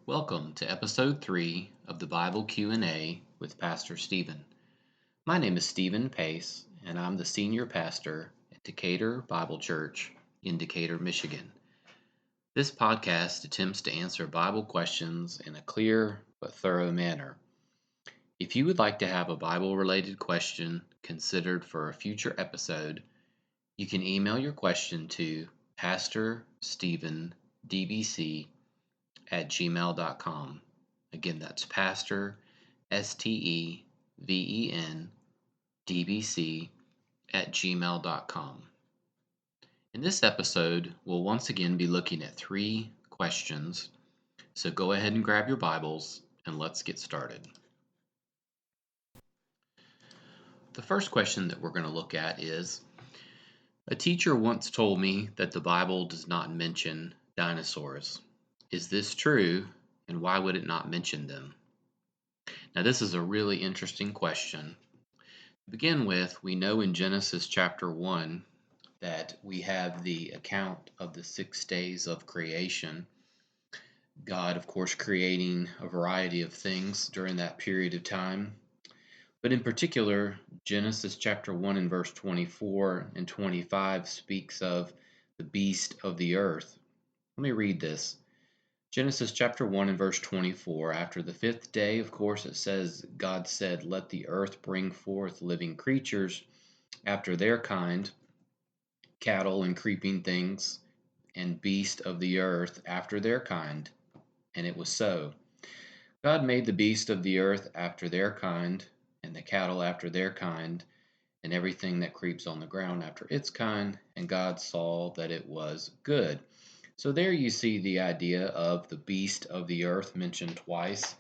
Welcome to episode 3 of the Bible Q&A with Pastor Stephen. My name is Stephen Pace, and I'm the senior pastor at Decatur Bible Church in Decatur, Michigan. This podcast attempts to answer Bible questions in a clear but thorough manner. If you would like to have a Bible-related question considered for a future episode, you can email your question to pastorstevendbc@gmail.com. Again, that's pastor, STEVENDBC@gmail.com. In this episode, we'll once again be looking at 3 questions. So go ahead and grab your Bibles and let's get started. The first question that we're going to look at is, a teacher once told me that the Bible does not mention dinosaurs. Is this true, and why would it not mention them? Now, this is a really interesting question. To begin with, we know in Genesis chapter 1 that we have the account of the 6 days of creation. God, of course, creating a variety of things during that period of time. But in particular, Genesis chapter 1 and verse 24 and 25 speaks of the beast of the earth. Let me read this. Genesis chapter 1 and verse 24, after the 5th day, of course, it says, God said, let the earth bring forth living creatures after their kind, cattle and creeping things, and beast of the earth after their kind. And it was so. God made the beast of the earth after their kind, and the cattle after their kind, and everything that creeps on the ground after its kind, and God saw that it was good. So there you see the idea of the beast of the earth mentioned twice.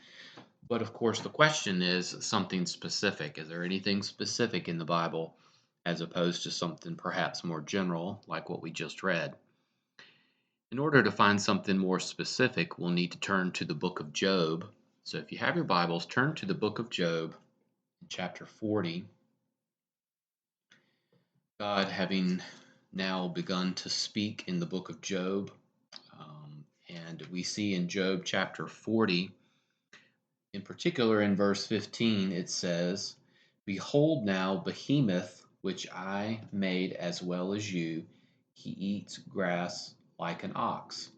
But of course, the question is something specific. Is there anything specific in the Bible as opposed to something perhaps more general like what we just read? In order to find something more specific, we'll need to turn to the book of Job. So if you have your Bibles, turn to the book of Job, chapter 40. God having now begun to speak in the book of Job, and we see in Job chapter 40, in particular in verse 15, it says, Behold now Behemoth, which I made as well as you, he eats grass like an ox.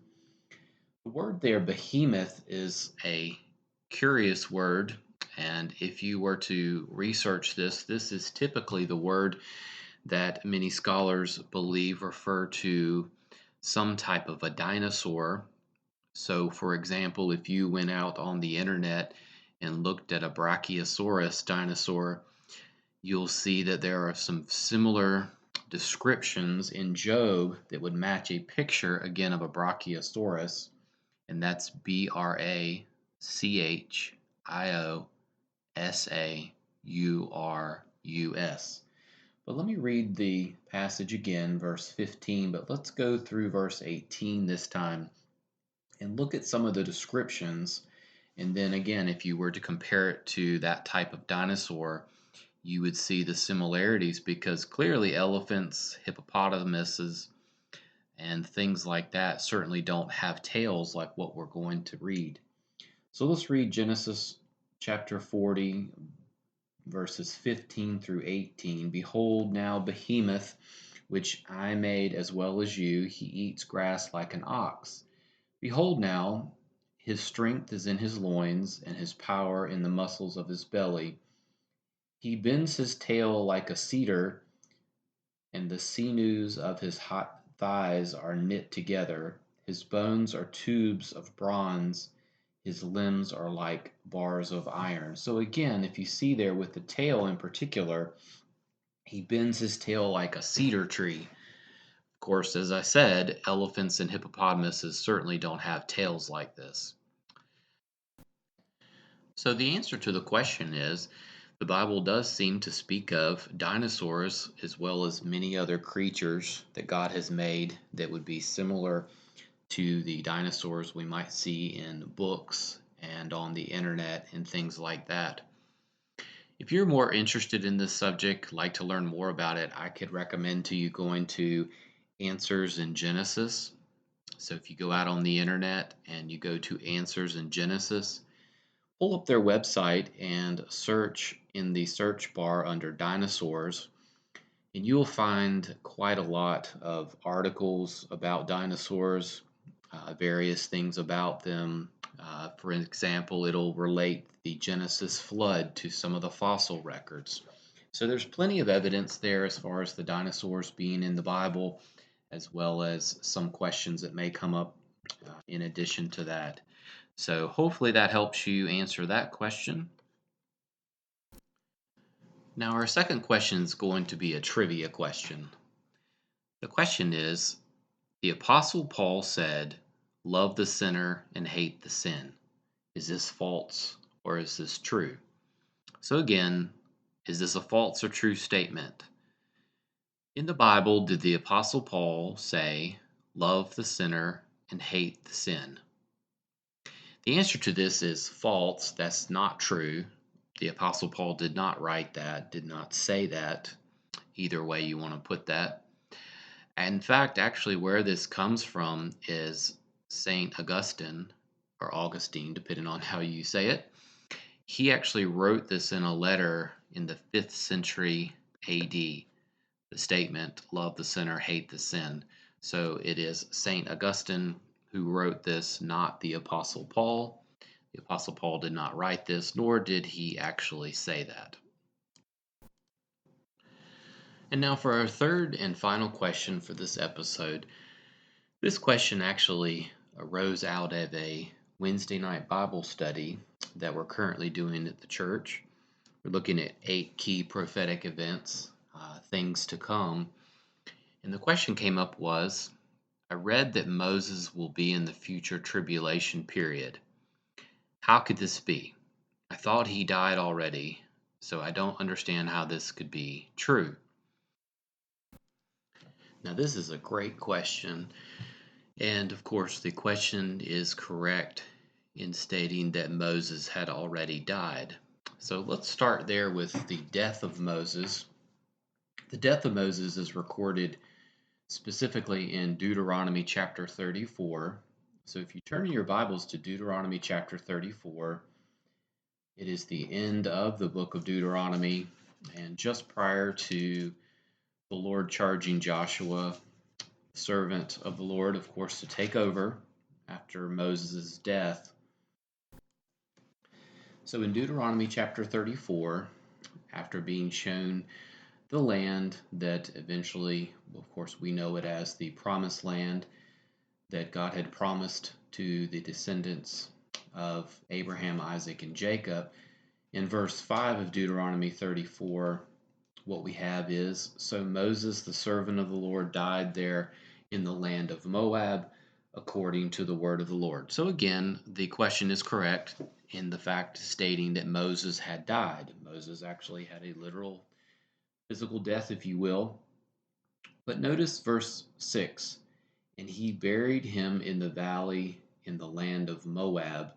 The word there, behemoth, is a curious word, and if you were to research this, this is typically the word that many scholars believe refer to some type of a dinosaur. So, for example, if you went out on the internet and looked at a Brachiosaurus dinosaur, you'll see that there are some similar descriptions in Job that would match a picture again of a Brachiosaurus, and that's Brachiosaurus. But let me read the passage again, verse 15, but let's go through verse 18 this time and look at some of the descriptions. And then again, if you were to compare it to that type of dinosaur, you would see the similarities, because clearly elephants, hippopotamuses, and things like that certainly don't have tails like what we're going to read. So let's read Genesis chapter 40, verses 15 through 18. Behold now Behemoth, which I made as well as you, he eats grass like an ox. Behold now, his strength is in his loins, and his power in the muscles of his belly. He bends his tail like a cedar, and the sinews of his hot thighs are knit together. His bones are tubes of bronze, his limbs are like bars of iron. So again, if you see there with the tail in particular, he bends his tail like a cedar tree. Of course, as I said, elephants and hippopotamuses certainly don't have tails like this. So the answer to the question is, the Bible does seem to speak of dinosaurs as well as many other creatures that God has made that would be similar to the dinosaurs we might see in books and on the internet and things like that. If you're more interested in this subject, like to learn more about it, I could recommend to you going to Answers in Genesis. So if you go out on the internet and you go to Answers in Genesis, pull up their website and search in the search bar under dinosaurs, and you'll find quite a lot of articles about dinosaurs, various things about them. For example, it'll relate the Genesis flood to some of the fossil records. So there's plenty of evidence there as far as the dinosaurs being in the Bible, as well as some questions that may come up in addition to that. So hopefully that helps you answer that question. Now, our second question is going to be a trivia question. The question is, the Apostle Paul said, love the sinner and hate the sin. Is this false or is this true? So again, is this a false or true statement? In the Bible, did the Apostle Paul say, love the sinner and hate the sin? The answer to this is false. That's not true. The Apostle Paul did not write that, did not say that. Either way you want to put that. In fact, actually, where this comes from is St. Augustine, or Augustine, depending on how you say it. He actually wrote this in a letter in the 5th century AD, the statement, love the sinner, hate the sin. So it is St. Augustine who wrote this, not the Apostle Paul. The Apostle Paul did not write this, nor did he actually say that. And now for our third and final question for this episode. This question actually arose out of a Wednesday night Bible study that we're currently doing at the church. We're looking at 8 key prophetic events, things to come. And the question came up was, I read that Moses will be in the future tribulation period. How could this be? I thought he died already, so I don't understand how this could be true. Now, this is a great question, and of course, the question is correct in stating that Moses had already died. So let's start there with the death of Moses. The death of Moses is recorded specifically in Deuteronomy chapter 34. So if you turn in your Bibles to Deuteronomy chapter 34, it is the end of the book of Deuteronomy, and just prior to the Lord charging Joshua, servant of the Lord, of course, to take over after Moses' death. So in Deuteronomy chapter 34, after being shown the land that eventually, of course, we know it as the promised land that God had promised to the descendants of Abraham, Isaac, and Jacob, in verse 5 of Deuteronomy 34, what we have is, so Moses, the servant of the Lord, died there in the land of Moab, according to the word of the Lord. So again, the question is correct in the fact stating that Moses had died. Moses actually had a literal physical death, if you will. But notice verse 6, and he buried him in the valley in the land of Moab.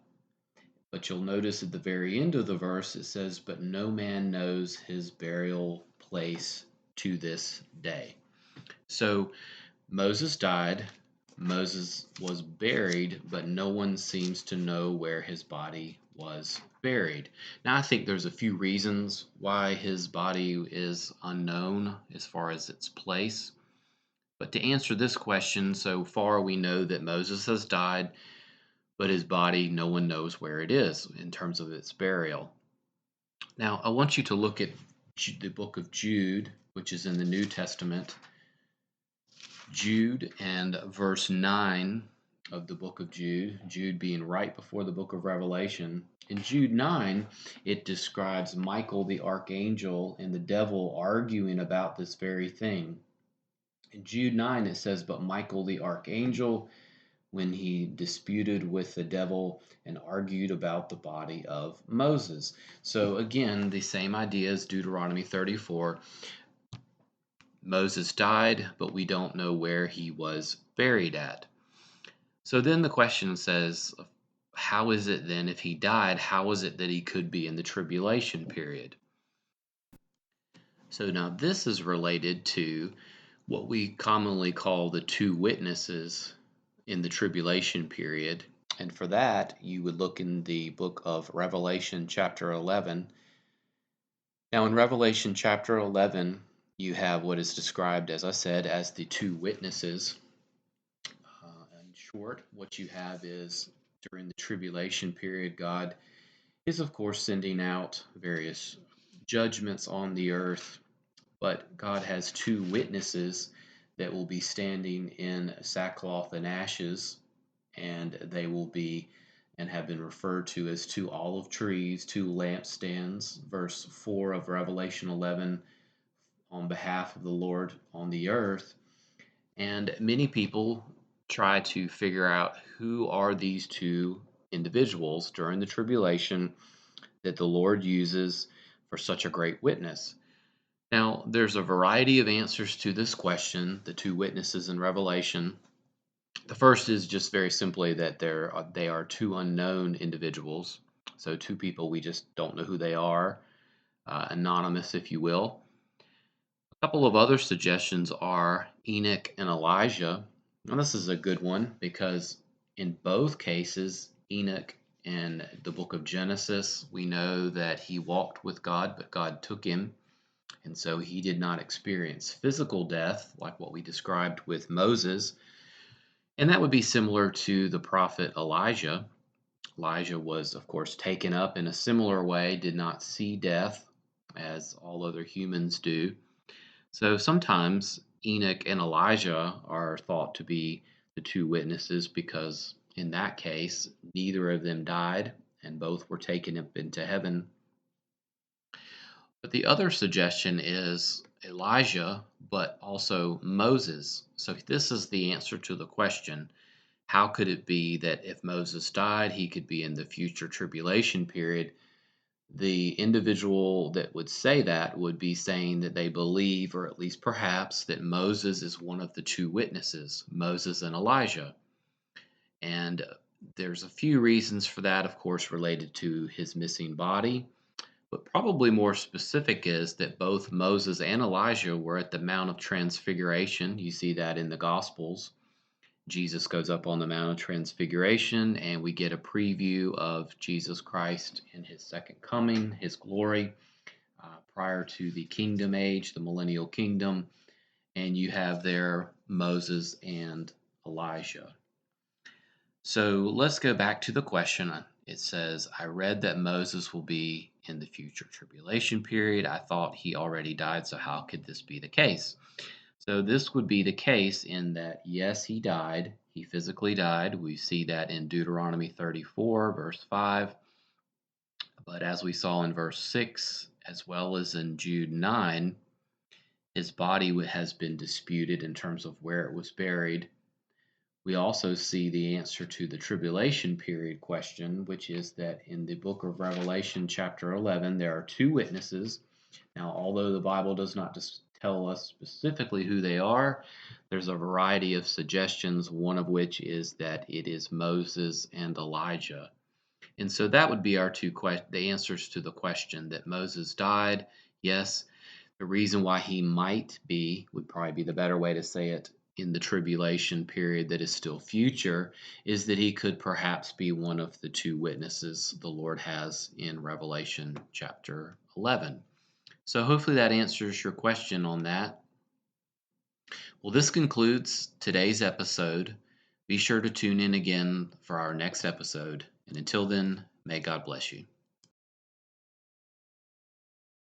But you'll notice at the very end of the verse it says, but no man knows his burial place to this day. So Moses died, Moses was buried, but no one seems to know where his body was buried. Now, I think there's a few reasons why his body is unknown as far as its place. But to answer this question, so far we know that Moses has died, but his body, no one knows where it is in terms of its burial. Now, I want you to look at the book of Jude, which is in the New Testament. Jude and verse 9 of the book of Jude, Jude being right before the book of Revelation. In Jude 9, it describes Michael the archangel and the devil arguing about this very thing. In Jude 9, it says, but Michael the archangel, when he disputed with the devil and argued about the body of Moses. So again, the same idea as Deuteronomy 34. Moses died, but we don't know where he was buried at. So then the question says, how is it then, if he died, how is it that he could be in the tribulation period? So now this is related to what we commonly call the two witnesses in the tribulation period. And for that, you would look in the book of Revelation, chapter 11. Now, in Revelation, chapter 11, you have what is described, as I said, as the two witnesses. In short, what you have is during the tribulation period, God is, of course, sending out various judgments on the earth, but God has two witnesses that will be standing in sackcloth and ashes, and they will be and have been referred to as two olive trees, two lampstands. Verse 4 of Revelation 11, on behalf of the Lord on the earth. And many people try to figure out who are these two individuals during the tribulation that the Lord uses for such a great witness. Now, there's a variety of answers to this question, the two witnesses in Revelation. The first is just very simply that they are two unknown individuals, so two people we just don't know who they are, anonymous, if you will. A couple of other suggestions are Enoch and Elijah. Now, this is a good one because in both cases, Enoch in the book of Genesis, we know that he walked with God, but God took him. And so he did not experience physical death like what we described with Moses. And that would be similar to the prophet Elijah. Elijah was, of course, taken up in a similar way, did not see death as all other humans do. So sometimes Enoch and Elijah are thought to be the two witnesses because in that case, neither of them died and both were taken up into heaven. But the other suggestion is Elijah, but also Moses. So this is the answer to the question, how could it be that if Moses died, he could be in the future tribulation period? The individual that would say that would be saying that they believe, or at least perhaps, that Moses is one of the two witnesses, Moses and Elijah. And there's a few reasons for that, of course, related to his missing body. But probably more specific is that both Moses and Elijah were at the Mount of Transfiguration. You see that in the Gospels. Jesus goes up on the Mount of Transfiguration, and we get a preview of Jesus Christ in his second coming, his glory, prior to the kingdom age, the millennial kingdom. And you have there Moses and Elijah. So let's go back to the question. It says, I read that Moses will be in the future tribulation period. I thought he already died, so how could this be the case? So this would be the case in that, yes, he died. He physically died. We see that in Deuteronomy 34, verse 5. But as we saw in verse 6, as well as in Jude 9, his body has been disputed in terms of where it was buried. We also see the answer to the tribulation period question, which is that in the book of Revelation, chapter 11, there are two witnesses. Now, although the Bible does not tell us specifically who they are, there's a variety of suggestions, one of which is that it is Moses and Elijah. And so that would be our the answers to the question that Moses died. Yes, the reason why he might be, would probably be the better way to say it, in the tribulation period that is still future, is that he could perhaps be one of the two witnesses the Lord has in Revelation chapter 11. So hopefully that answers your question on that. Well, this concludes today's episode. Be sure to tune in again for our next episode. And until then, may God bless you.